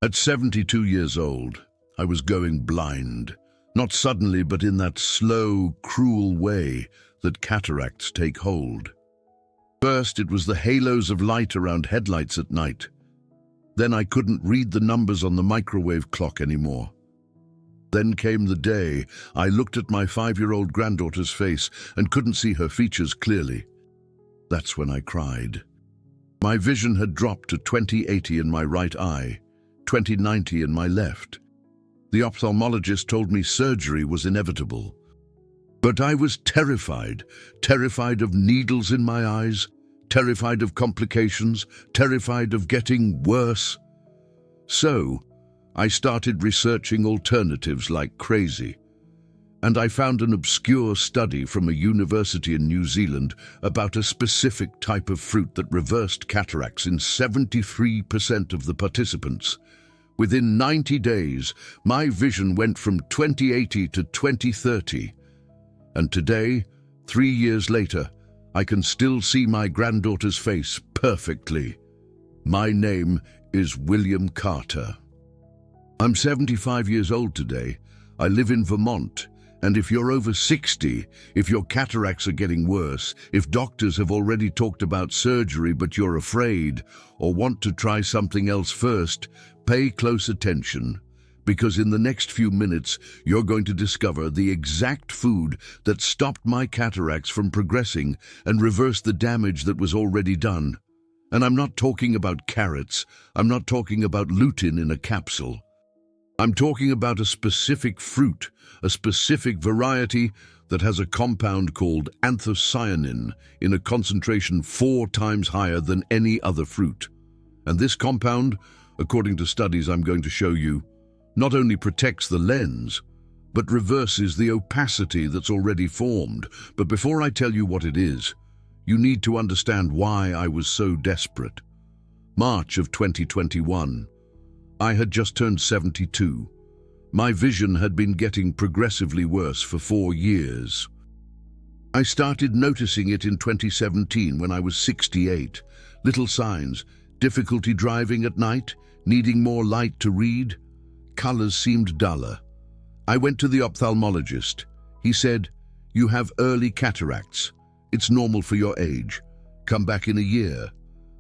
At 72 years old, I was going blind, not suddenly but in that slow, cruel way that cataracts take hold. First, it was the halos of light around headlights at night. Then I couldn't read the numbers on the microwave clock anymore. Then came the day I looked at my 5-year-old granddaughter's face and couldn't see her features clearly. That's when I cried. My vision had dropped to 20/80 in my right eye, 20/90 in my left. The ophthalmologist told me surgery was inevitable. But I was terrified of needles in my eyes, terrified of complications, terrified of getting worse. So, I started researching alternatives like crazy. And I found an obscure study from a university in New Zealand about a specific type of fruit that reversed cataracts in 73% of the participants. Within 90 days, my vision went from 20/80 to 20/30. And today, 3 years later, I can still see my granddaughter's face perfectly. My name is William Carter. I'm 75 years old today. I live in Vermont. And if you're over 60, if your cataracts are getting worse, if doctors have already talked about surgery but you're afraid or want to try something else first, pay close attention, because in the next few minutes you're going to discover the exact food that stopped my cataracts from progressing and reversed the damage that was already done. And I'm not talking about carrots. I'm not talking about lutein in a capsule. I'm talking about a specific fruit, a specific variety that has a compound called anthocyanin in a concentration 4 times higher than any other fruit. And this compound, according to studies I'm going to show you, not only protects the lens, but reverses the opacity that's already formed. But before I tell you what it is, you need to understand why I was so desperate. March of 2021. I had just turned 72. My vision had been getting progressively worse for 4 years. I started noticing it in 2017 when I was 68. Little signs: difficulty driving at night, needing more light to read. Colors seemed duller. I went to the ophthalmologist. He said, "You have early cataracts. It's normal for your age. Come back in a year."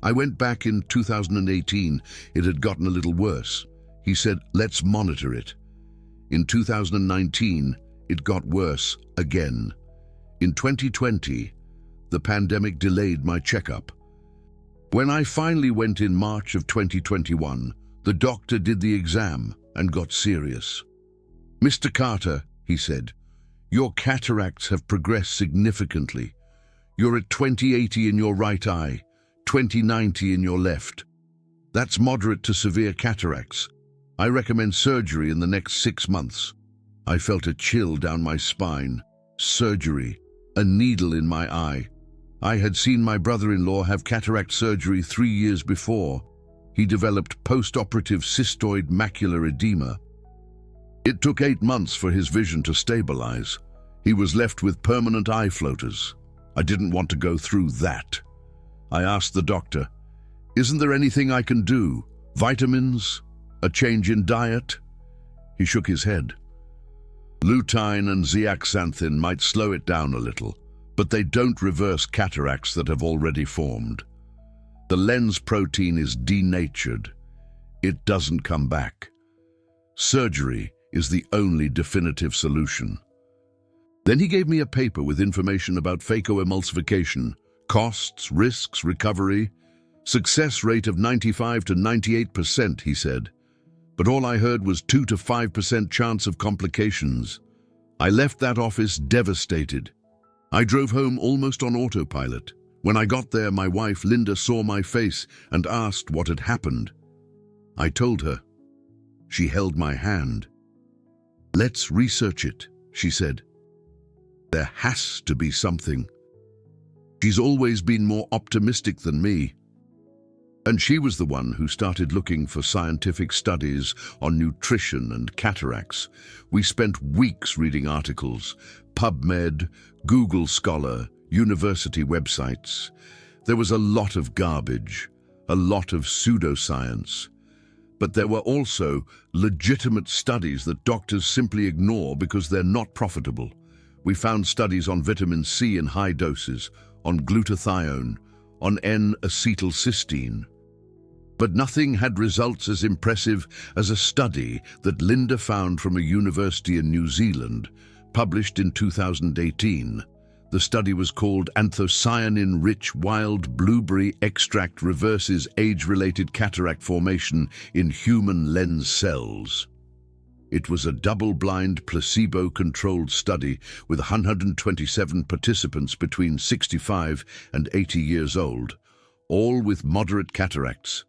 I went back in 2018. It had gotten a little worse. He said, "Let's monitor it." In 2019, it got worse again. In 2020, the pandemic delayed my checkup. When I finally went in March of 2021, the doctor did the exam and got serious. "Mr. Carter," he said, "your cataracts have progressed significantly. You're at 20/80 in your right eye, 20/90 in your left. That's moderate to severe cataracts. I recommend surgery in the next 6 months." I felt a chill down my spine. Surgery. A needle in my eye. I had seen my brother-in-law have cataract surgery 3 years before. He developed post-operative cystoid macular edema. It took 8 months for his vision to stabilize. He was left with permanent eye floaters. I didn't want to go through that. I asked the doctor, "Isn't there anything I can do? Vitamins? A change in diet?" He shook his head. Lutein and zeaxanthin might slow it down a little, but they don't reverse cataracts that have already formed. The lens protein is denatured. It doesn't come back. Surgery is the only definitive solution. Then he gave me a paper with information about phacoemulsification, costs, risks, recovery, success rate of 95 to 98%, he said. But all I heard was 2 to 5% chance of complications. I left that office devastated. I drove home almost on autopilot. When I got there, my wife Linda saw my face and asked what had happened. I told her. She held my hand. "Let's research it," she said. "There has to be something." She's always been more optimistic than me. And she was the one who started looking for scientific studies on nutrition and cataracts. We spent weeks reading articles, PubMed, Google Scholar, university websites. There was a lot of garbage, a lot of pseudoscience. But there were also legitimate studies that doctors simply ignore because they're not profitable. We found studies on vitamin C in high doses, on glutathione, on N-acetylcysteine. But nothing had results as impressive as a study that Linda found from a university in New Zealand, published in 2018. The study was called Anthocyanin-Rich Wild Blueberry Extract Reverses Age-Related Cataract Formation in Human Lens Cells. It was a double-blind, placebo-controlled study with 127 participants between 65 and 80 years old, all with moderate cataracts.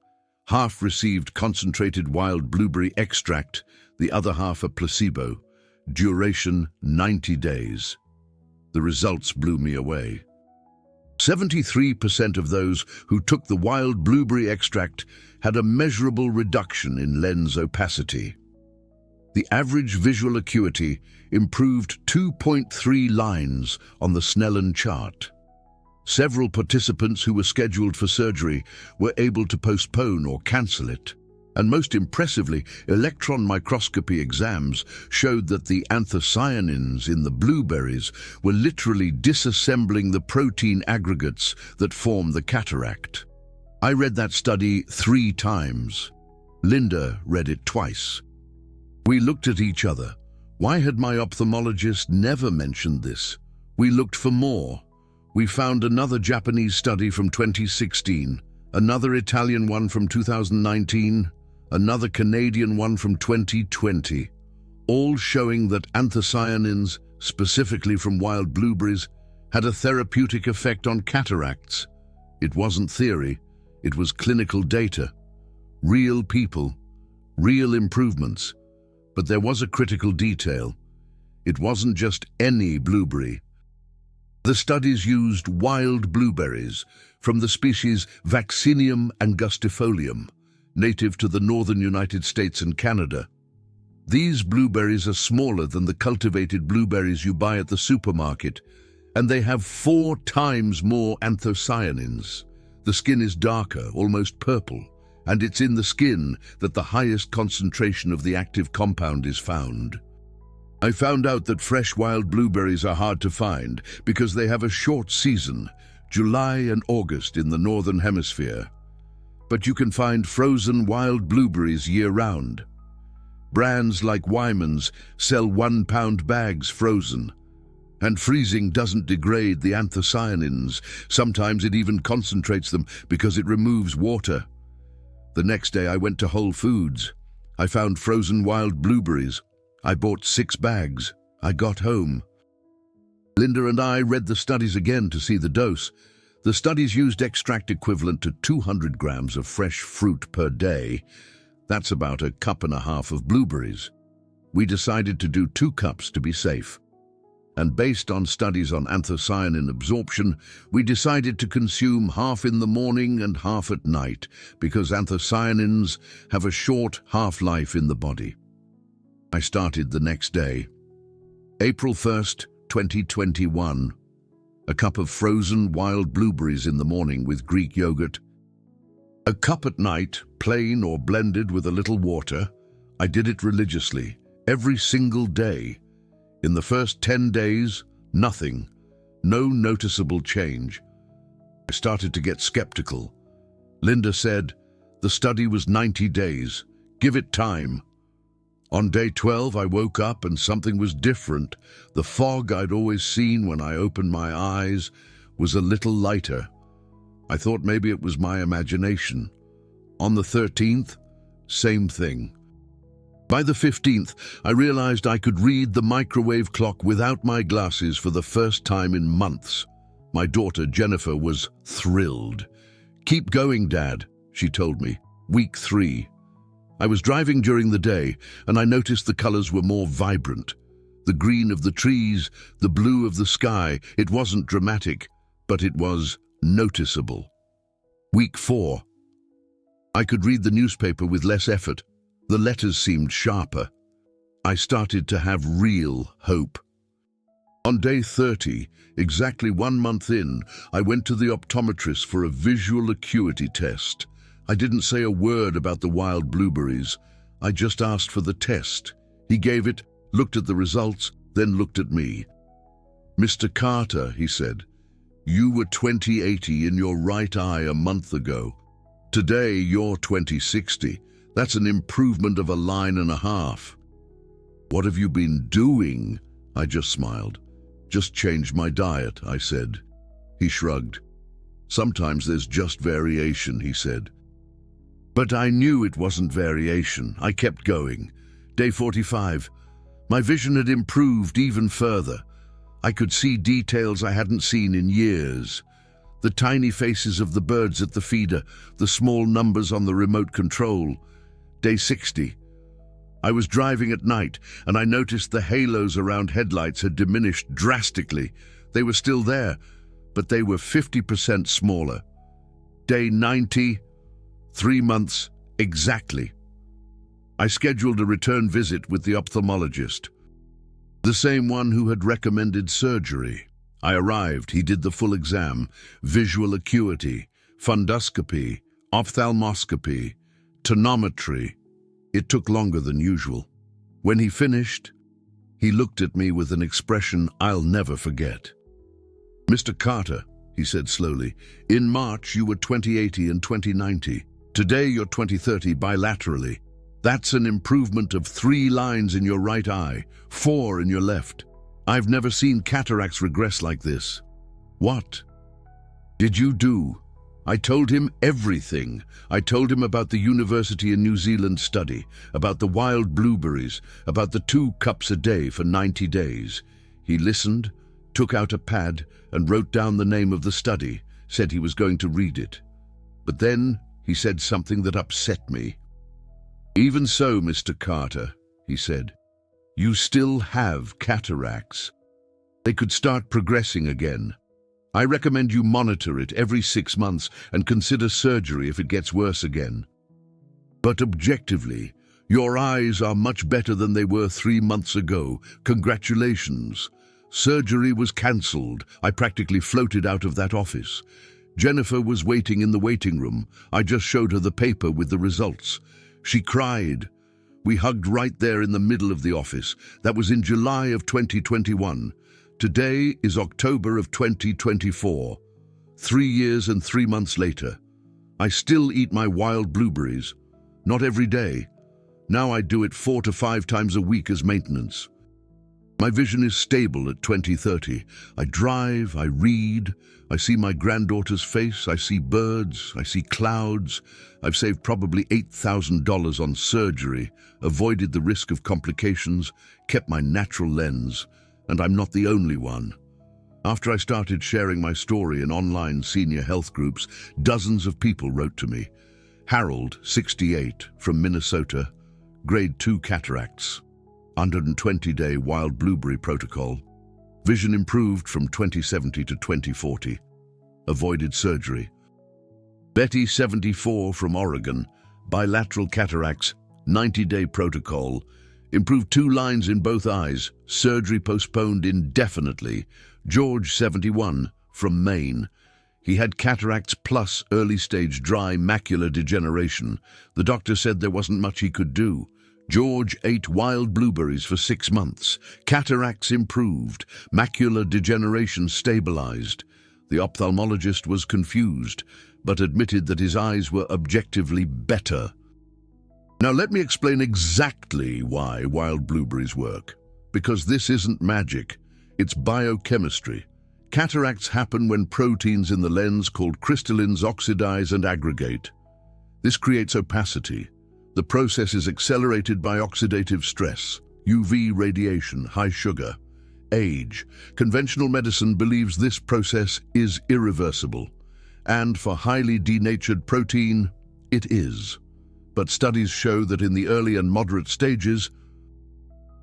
Half received concentrated wild blueberry extract, the other half a placebo. Duration 90 days. The results blew me away. 73% of those who took the wild blueberry extract had a measurable reduction in lens opacity. The average visual acuity improved 2.3 lines on the Snellen chart. Several participants who were scheduled for surgery were able to postpone or cancel it. And most impressively, electron microscopy exams showed that the anthocyanins in the blueberries were literally disassembling the protein aggregates that form the cataract. I read that study 3 times. Linda read it twice. We looked at each other. Why had my ophthalmologist never mentioned this? We looked for more. We found another Japanese study from 2016, another Italian one from 2019, another Canadian one from 2020, all showing that anthocyanins, specifically from wild blueberries, had a therapeutic effect on cataracts. It wasn't theory, it was clinical data. Real people, real improvements. But there was a critical detail. It wasn't just any blueberry. The studies used wild blueberries from the species Vaccinium angustifolium, native to the northern United States and Canada. These blueberries are smaller than the cultivated blueberries you buy at the supermarket, and they have 4 times more anthocyanins. The skin is darker, almost purple, and it's in the skin that the highest concentration of the active compound is found. I found out that fresh wild blueberries are hard to find because they have a short season, July and August in the Northern Hemisphere. But you can find frozen wild blueberries year-round. Brands like Wyman's sell 1-pound bags frozen. And freezing doesn't degrade the anthocyanins. Sometimes it even concentrates them because it removes water. The next day I went to Whole Foods. I found frozen wild blueberries. I bought 6 bags. I got home. Linda and I read the studies again to see the dose. The studies used extract equivalent to 200 grams of fresh fruit per day. That's about 1.5 cups of blueberries. We decided to do 2 cups to be safe. And based on studies on anthocyanin absorption, we decided to consume half in the morning and half at night because anthocyanins have a short half-life in the body. I started the next day. April 1st, 2021. A cup of frozen wild blueberries in the morning with Greek yogurt. A cup at night, plain or blended with a little water. I did it religiously, every single day. In the first 10 days, nothing. No noticeable change. I started to get skeptical. Linda said, the study was 90 days. Give it time. On day 12, I woke up and something was different. The fog I'd always seen when I opened my eyes was a little lighter. I thought maybe it was my imagination. On the 13th, same thing. By the 15th, I realized I could read the microwave clock without my glasses for the first time in months. My daughter, Jennifer, was thrilled. Keep going, Dad, she told me. Week 3. I was driving during the day, and I noticed the colors were more vibrant. The green of the trees, the blue of the sky. It wasn't dramatic, but it was noticeable. Week 4. I could read the newspaper with less effort. The letters seemed sharper. I started to have real hope. On day 30, exactly 1 month in, I went to the optometrist for a visual acuity test. I didn't say a word about the wild blueberries. I just asked for the test. He gave it, looked at the results, then looked at me. "Mr. Carter," he said, "you were 20/80 in your right eye a month ago. Today you're 20/60. That's an improvement of a line and a half." "What have you been doing?" I just smiled. "Just changed my diet," I said. He shrugged. "Sometimes there's just variation," he said. But I knew it wasn't variation. I kept going. Day 45. My vision had improved even further. I could see details I hadn't seen in years. The tiny faces of the birds at the feeder, the small numbers on the remote control. Day 60. I was driving at night, and I noticed the halos around headlights had diminished drastically. They were still there, but they were 50% smaller. Day 90, 3 months exactly. I scheduled a return visit with the ophthalmologist, the same one who had recommended surgery. I arrived, he did the full exam, visual acuity, fundoscopy, ophthalmoscopy, tonometry. It took longer than usual. When he finished, he looked at me with an expression I'll never forget. "Mr. Carter," he said slowly, "in March you were 20/80 and 20/90. Today you're 20/30 bilaterally. That's an improvement of 3 lines in your right eye, 4 in your left. I've never seen cataracts regress like this." "What did you do?" I told him everything. I told him about the University in New Zealand study, about the wild blueberries, about the 2 cups a day for 90 days. He listened, took out a pad, and wrote down the name of the study, said he was going to read it. But then he said something that upset me. "Even so, Mr. Carter," he said, "you still have cataracts. They could start progressing again. I recommend you monitor it every 6 months and consider surgery if it gets worse again. But objectively, your eyes are much better than they were 3 months ago. Congratulations. Surgery was cancelled. I practically floated out of that office. Jennifer was waiting in the waiting room. I just showed her the paper with the results. She cried. We hugged right there in the middle of the office. That was in July of 2021. Today is October of 2024. 3 years and 3 months later. I still eat my wild blueberries. Not every day. Now I do it 4 to 5 times a week as maintenance. My vision is stable at 20/30. I drive, I read, I see my granddaughter's face, I see birds, I see clouds. I've saved probably $8,000 on surgery, avoided the risk of complications, kept my natural lens, and I'm not the only one. After I started sharing my story in online senior health groups, dozens of people wrote to me. Harold, 68, from Minnesota, grade 2 cataracts, 120-day wild blueberry protocol, vision improved from 20/70 to 20/40, avoided surgery. Betty, 74, from Oregon, bilateral cataracts, 90-day protocol, improved 2 lines in both eyes, surgery postponed indefinitely. George, 71, from Maine. He had cataracts plus early-stage dry macular degeneration. The doctor said there wasn't much he could do. George ate wild blueberries for 6 months. Cataracts improved. Macular degeneration stabilized. The ophthalmologist was confused, but admitted that his eyes were objectively better. Now let me explain exactly why wild blueberries work. Because this isn't magic, it's biochemistry. Cataracts happen when proteins in the lens called crystallins oxidize and aggregate. This creates opacity. The process is accelerated by oxidative stress, UV radiation, high sugar, age. Conventional medicine believes this process is irreversible, and for highly denatured protein, it is. But studies show that in the early and moderate stages,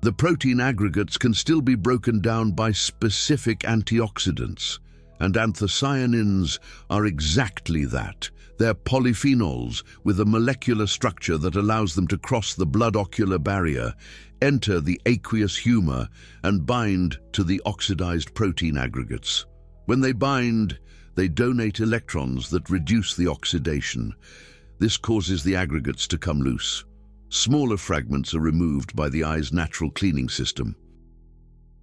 the protein aggregates can still be broken down by specific antioxidants, and anthocyanins are exactly that. They're polyphenols with a molecular structure that allows them to cross the blood-ocular barrier, enter the aqueous humor, and bind to the oxidized protein aggregates. When they bind, they donate electrons that reduce the oxidation. This causes the aggregates to come loose. Smaller fragments are removed by the eye's natural cleaning system.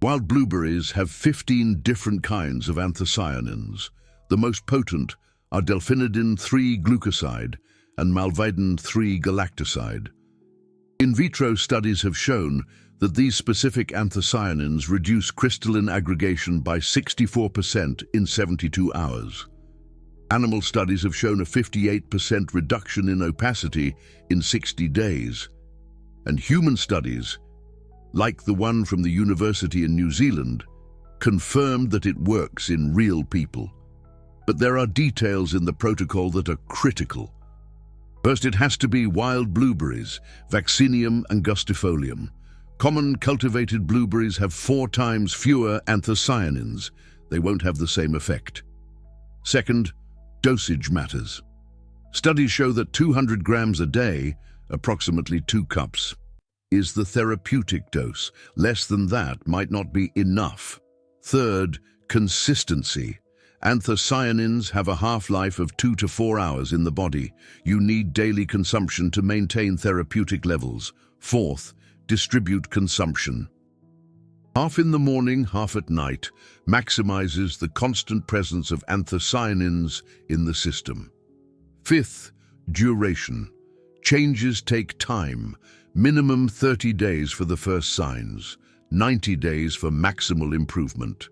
Wild blueberries have 15 different kinds of anthocyanins. The most potent are delphinidin 3-glucoside and malvidin 3-galactoside. In vitro studies have shown that these specific anthocyanins reduce crystalline aggregation by 64% in 72 hours. Animal studies have shown a 58% reduction in opacity in 60 days. And human studies, like the one from the university in New Zealand, confirmed that it works in real people. But there are details in the protocol that are critical. First, it has to be wild blueberries, Vaccinium angustifolium. Common cultivated blueberries have 4 times fewer anthocyanins. They won't have the same effect. Second, dosage matters. Studies show that 200 grams a day, approximately 2 cups, is the therapeutic dose. Less than that might not be enough. Third, consistency. Anthocyanins have a half-life of 2 to 4 hours in the body. You need daily consumption to maintain therapeutic levels. Fourth, distribute consumption. Half in the morning, half at night, maximizes the constant presence of anthocyanins in the system. Fifth, duration. Changes take time. Minimum 30 days for the first signs, 90 days for maximal improvement.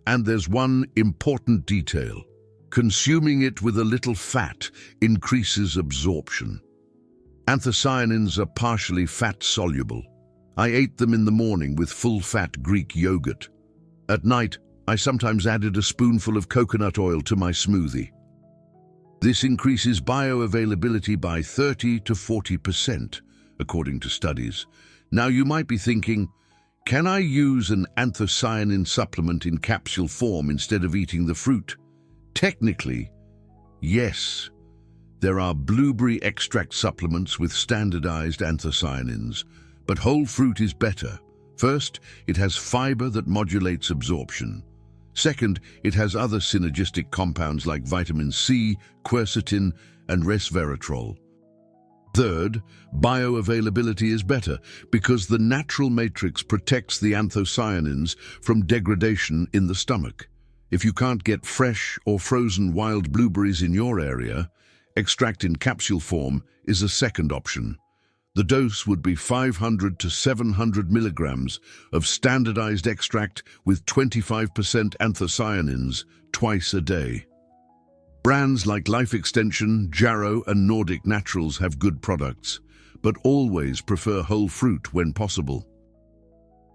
And there's one important detail. Consuming it with a little fat increases absorption. Anthocyanins are partially fat-soluble. I ate them in the morning with full-fat Greek yogurt. At night, I sometimes added a spoonful of coconut oil to my smoothie. This increases bioavailability by 30 to 40%, according to studies. Now you might be thinking, can I use an anthocyanin supplement in capsule form instead of eating the fruit? Technically, yes. There are blueberry extract supplements with standardized anthocyanins, but whole fruit is better. First, it has fiber that modulates absorption. Second, it has other synergistic compounds like vitamin C, quercetin, and resveratrol. Third, bioavailability is better because the natural matrix protects the anthocyanins from degradation in the stomach. If you can't get fresh or frozen wild blueberries in your area, extract in capsule form is a second option. The dose would be 500 to 700 milligrams of standardized extract with 25% anthocyanins twice a day. Brands like Life Extension, Jarrow, and Nordic Naturals have good products, but always prefer whole fruit when possible.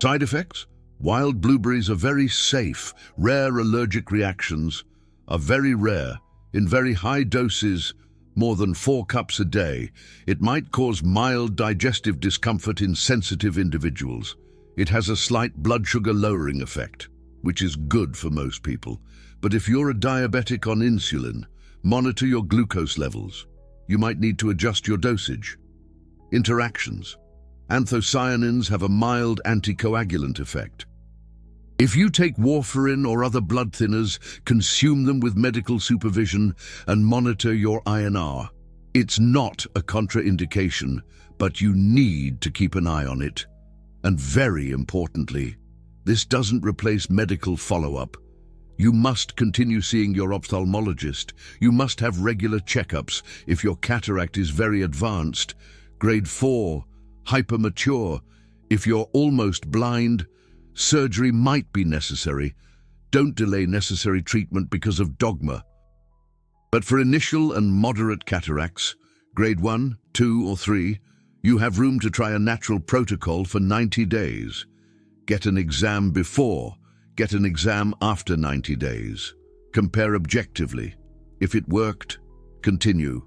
Side effects? Wild blueberries are very safe. Rare allergic reactions are very rare. In very high doses, more than 4 cups a day, it might cause mild digestive discomfort in sensitive individuals. It has a slight blood sugar lowering effect, which is good for most people. But if you're a diabetic on insulin, monitor your glucose levels. You might need to adjust your dosage. Interactions. Anthocyanins have a mild anticoagulant effect. If you take warfarin or other blood thinners, consume them with medical supervision and monitor your INR. It's not a contraindication, but you need to keep an eye on it. And very importantly, this doesn't replace medical follow-up. You must continue seeing your ophthalmologist. You must have regular checkups if your cataract is very advanced, grade 4, hypermature. If you're almost blind, surgery might be necessary. Don't delay necessary treatment because of dogma. But for initial and moderate cataracts, grade 1, 2, or 3, you have room to try a natural protocol for 90 days. Get an exam before, get an exam after 90 days. Compare objectively. If it worked, continue.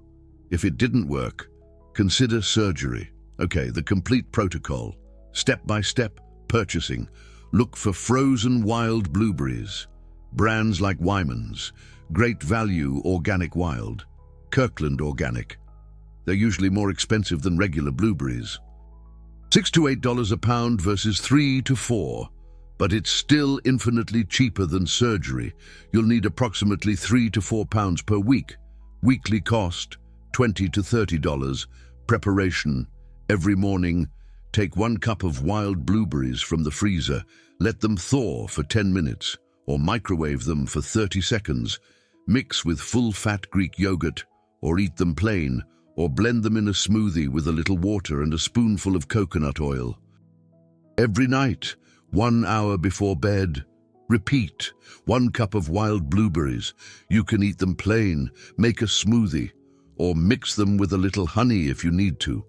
If it didn't work, consider surgery. Okay, the complete protocol. Step-by-step purchasing. Look for frozen wild blueberries. Brands like Wyman's, Great Value Organic Wild, Kirkland Organic. They're usually more expensive than regular blueberries. $6 to $8 a pound versus $3 to $4. But it's still infinitely cheaper than surgery. You'll need approximately 3 to 4 pounds per week. Weekly cost, $20 to $30. Preparation. Every morning, take 1 cup of wild blueberries from the freezer, let them thaw for 10 minutes, or microwave them for 30 seconds. Mix with full-fat Greek yogurt, or eat them plain, or blend them in a smoothie with a little water and a spoonful of coconut oil. Every night, 1 hour before bed, repeat. 1 cup of wild blueberries. You can eat them plain, make a smoothie, or mix them with a little honey if you need to.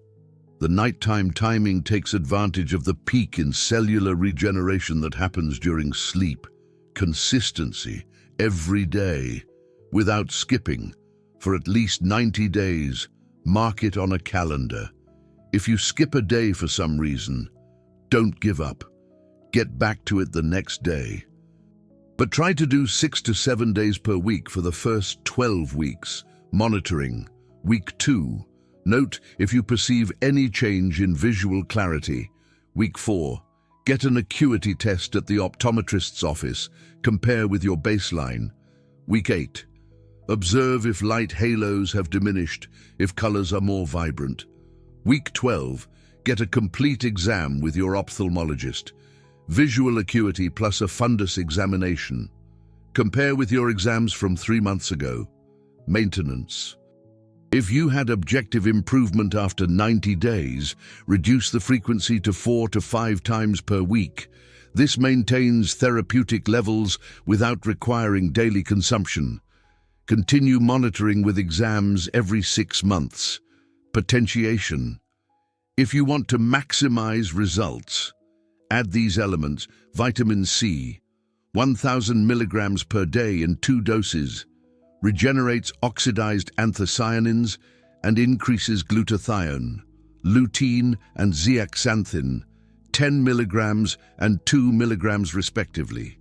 The nighttime timing takes advantage of the peak in cellular regeneration that happens during sleep. Consistency, every day, without skipping, for at least 90 days. Mark it on a calendar. If you skip a day for some reason, don't give up. Get back to it the next day. But try to do 6 to 7 days per week for the first 12 weeks. Monitoring. Week 2. Note if you perceive any change in visual clarity. Week 4. Get an acuity test at the optometrist's office. Compare with your baseline. Week 8. Observe if light halos have diminished, if colors are more vibrant. Week 12. Get a complete exam with your ophthalmologist. Visual acuity plus a fundus examination. Compare with your exams from 3 months ago. Maintenance. If you had objective improvement after 90 days, reduce the frequency to 4 to 5 times per week. This maintains therapeutic levels without requiring daily consumption. Continue monitoring with exams every 6 months. Potentiation. If you want to maximize results, add these elements. Vitamin C, 1,000 milligrams per day in 2 doses, regenerates oxidized anthocyanins and increases glutathione, lutein and zeaxanthin, 10 milligrams and 2 milligrams respectively.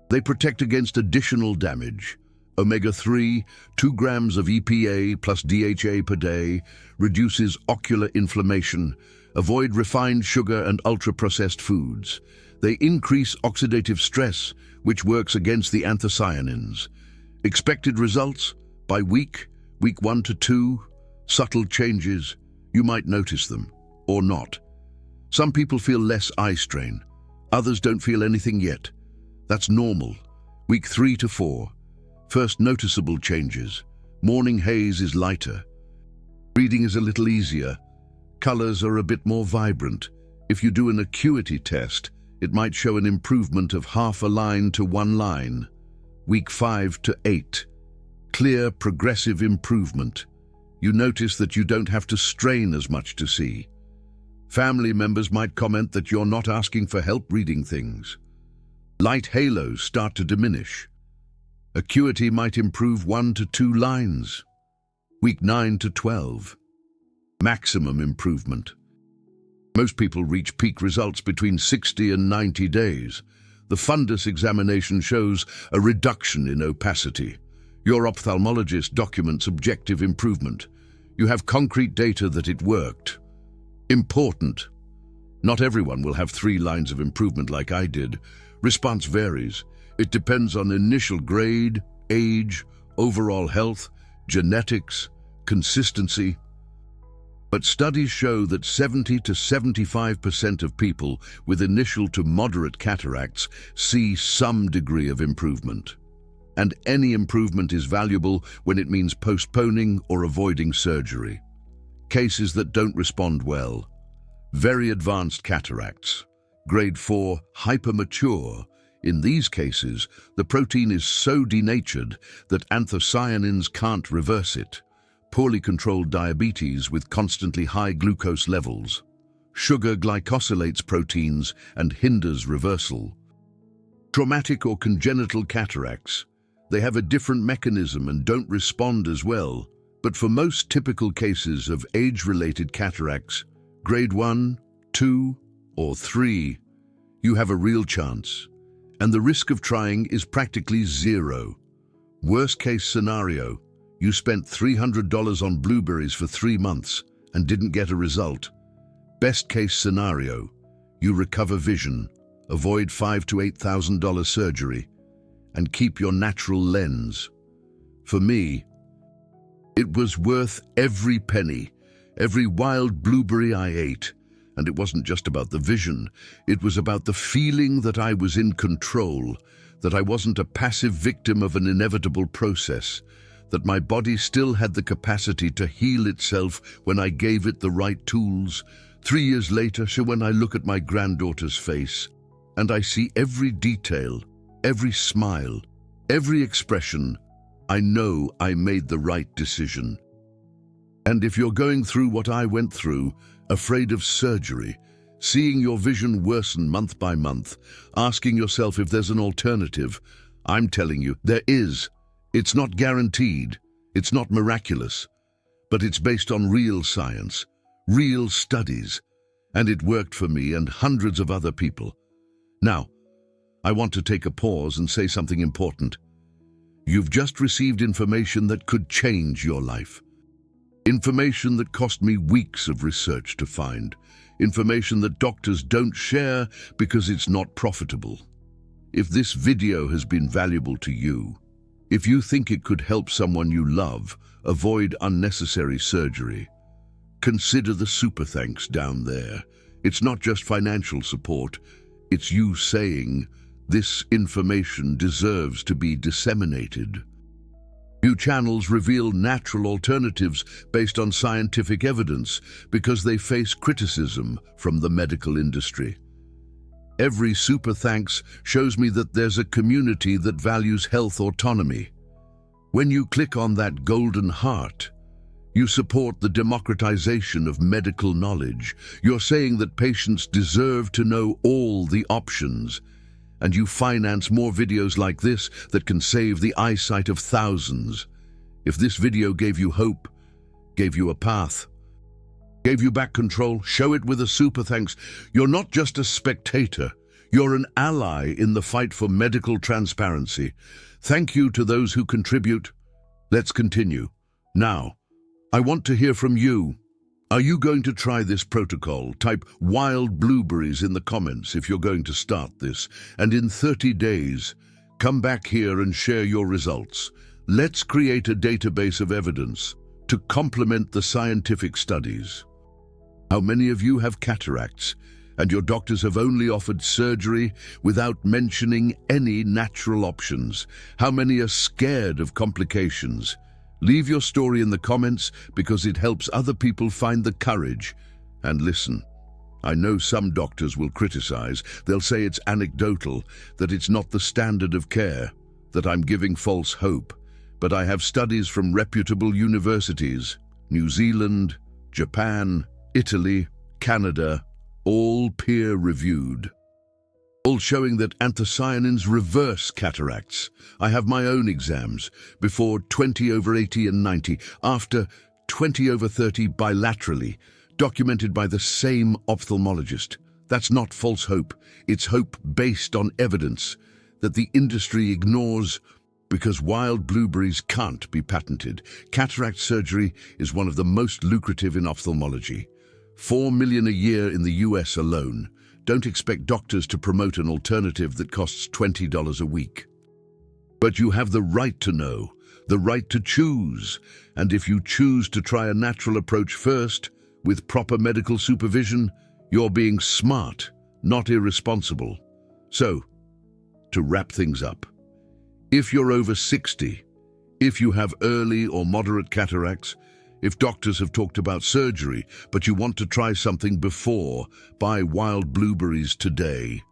They protect against additional damage. Omega-3, 2 grams of EPA plus DHA per day, reduces ocular inflammation. Avoid refined sugar and ultra-processed foods. They increase oxidative stress, which works against the anthocyanins. Expected results? By week 1 to 2, subtle changes. You might notice them, or not. Some people feel less eye strain. Others don't feel anything yet. That's normal. Week 3 to 4. First noticeable changes. Morning haze is lighter. Reading is a little easier. Colors are a bit more vibrant. If you do an acuity test, it might show an improvement of half a line to 1 line. Week 5 to 8. Clear, progressive improvement. You notice that you don't have to strain as much to see. Family members might comment that you're not asking for help reading things. Light halos start to diminish. Acuity might improve 1 to 2 lines. Week 9 to 12. Maximum improvement. Most people reach peak results between 60 and 90 days. The fundus examination shows a reduction in opacity. Your ophthalmologist documents objective improvement. You have concrete data that it worked. Important. Not everyone will have 3 lines of improvement like I did. Response varies. It depends on initial grade, age, overall health, genetics, consistency. But studies show that 70 to 75% of people with initial to moderate cataracts see some degree of improvement. And any improvement is valuable when it means postponing or avoiding surgery. Cases that don't respond well. Very advanced cataracts. Grade 4, hypermature. In these cases, the protein is so denatured that anthocyanins can't reverse it. Poorly controlled diabetes with constantly high glucose levels. Sugar glycosylates proteins and hinders reversal. Traumatic or congenital cataracts. They have a different mechanism and don't respond as well. But for most typical cases of age-related cataracts, grade 1, 2, or 3, you have a real chance. And the risk of trying is practically 0. Worst case scenario, you spent $300 on blueberries for 3 months and didn't get a result. Best case scenario, you recover vision, avoid $5,000 to $8,000 surgery, and keep your natural lens. For me, It was worth every penny, every wild blueberry I ate. And it wasn't just about the vision, it was about the feeling that I was in control, that I wasn't a passive victim of an inevitable process, that my body still had the capacity to heal itself when I gave it the right tools. 3 years later, so when I look at my granddaughter's face, and I see every detail, every smile, every expression, I know I made the right decision. And if you're going through what I went through, afraid of surgery, seeing your vision worsen month by month, asking yourself if there's an alternative, I'm telling you, there is. It's not guaranteed, it's not miraculous, but it's based on real science, real studies, and it worked for me and hundreds of other people. Now, I want to take a pause and say something important. You've just received information that could change your life. Information that cost me weeks of research to find. Information that doctors don't share because it's not profitable. If this video has been valuable to you, if you think it could help someone you love avoid unnecessary surgery, consider the super thanks down there. It's not just financial support, it's you saying, this information deserves to be disseminated. New channels reveal natural alternatives based on scientific evidence because they face criticism from the medical industry. Every super thanks shows me that there's a community that values health autonomy. When you click on that golden heart, you support the democratization of medical knowledge. You're saying that patients deserve to know all the options, and you finance more videos like this that can save the eyesight of thousands. If this video gave you hope, gave you a path, gave you back control, show it with a super thanks. You're not just a spectator, you're an ally in the fight for medical transparency. Thank you to those who contribute. Let's continue. Now, I want to hear from you. Are you going to try this protocol? Type wild blueberries in the comments if you're going to start this. And in 30 days, come back here and share your results. Let's create a database of evidence to complement the scientific studies. How many of you have cataracts and your doctors have only offered surgery without mentioning any natural options? How many are scared of complications? Leave your story in the comments because it helps other people find the courage. And listen, I know some doctors will criticize. They'll say it's anecdotal, that it's not the standard of care, that I'm giving false hope. But I have studies from reputable universities, New Zealand, Japan, Italy, Canada, all peer-reviewed, all showing that anthocyanins reverse cataracts. I have my own exams, before 20/80 and 90, after 20/30 bilaterally, documented by the same ophthalmologist. That's not false hope, it's hope based on evidence that the industry ignores because wild blueberries can't be patented. Cataract surgery is one of the most lucrative in ophthalmology. 4 million a year in the US alone. Don't expect doctors to promote an alternative that costs $20 a week. But you have the right to know, the right to choose. And if you choose to try a natural approach first, with proper medical supervision, you're being smart, not irresponsible. So, to wrap things up, if you're over 60, if you have early or moderate cataracts, if doctors have talked about surgery, but you want to try something before, buy wild blueberries today.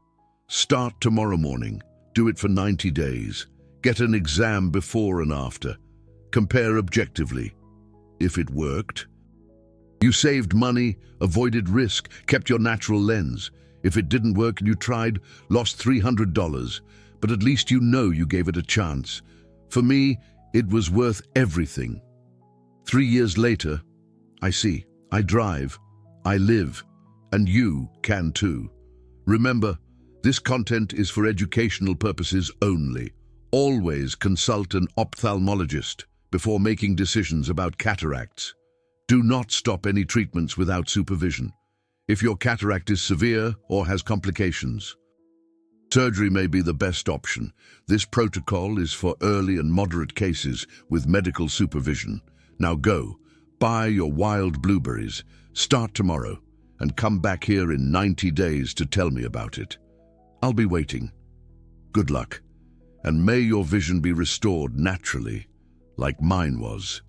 Start tomorrow morning. Do it for 90 days. Get an exam before and after. Compare objectively. If it worked, you saved money, avoided risk, kept your natural lens. If it didn't work and you tried, lost $300, but at least you know you gave it a chance. For me, it was worth everything. 3 years later, I see, I drive, I live, and you can too. Remember, this content is for educational purposes only. Always consult an ophthalmologist before making decisions about cataracts. Do not stop any treatments without supervision. If your cataract is severe or has complications, surgery may be the best option. This protocol is for early and moderate cases with medical supervision. Now go, buy your wild blueberries, start tomorrow, and come back here in 90 days to tell me about it. I'll be waiting. Good luck, and may your vision be restored naturally, like mine was.